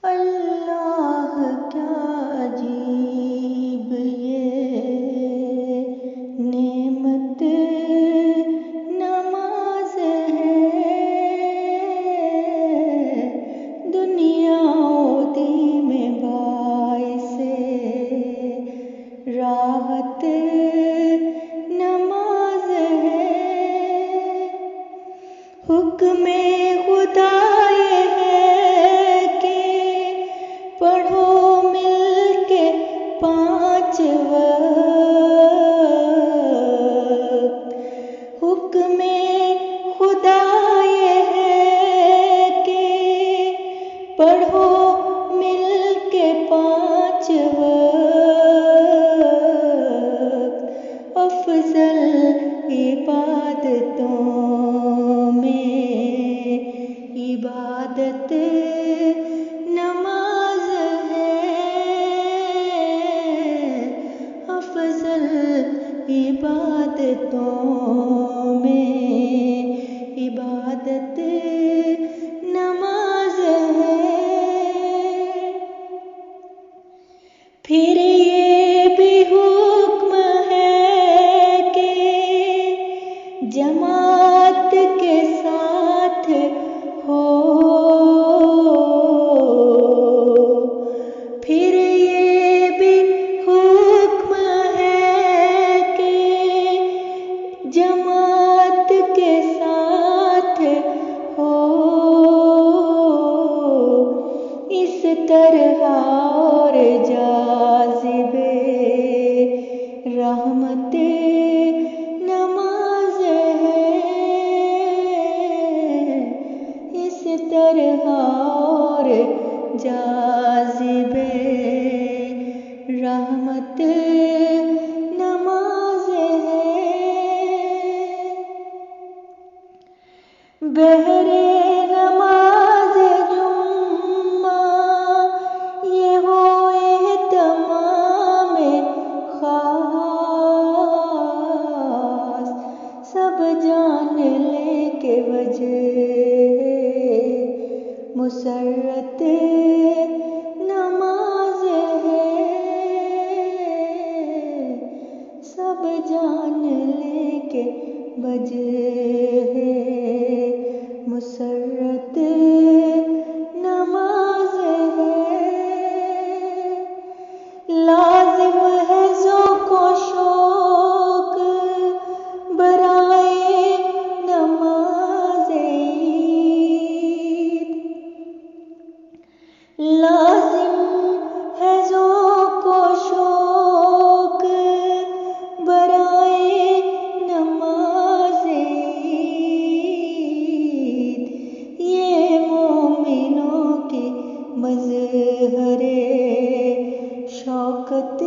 اللہ کیا عجیب یہ نعمت نماز ہے، دنیا ہوتی میں باعث راحت نماز ہے، حکم خدا یہ ہے کہ پڑھو مل کے 5 وقت، حکم خدا یہ ہے کہ پڑھو مل کے 5 وقت، افضل عبادتوں میں عبادت نماز ہے، افضل عبادتوں میں عبادت نماز ہے، پھر یہ بھی حکم ہے کہ جماعت کے ساتھ ہو، پھر یہ بھی حکم ہے کہ جماعت کے ساتھ ہو، اس طرح اور جاذب رحمت نماز ہے، اس طرح اور جاذب رحمت نماز ہے، بہر نماز جمعہ یہ ہو اہتمام خاص، سب جان لے کے وجہ مسرت نماز ہے، سب جان لے کے وجہ مسرت نماز ہے، لازم ہے ذوق و شوق برائے نماز عید، لازم ہے ذوق و شوق برائے نماز عید، یہ مومنوں کی مظہر شوکت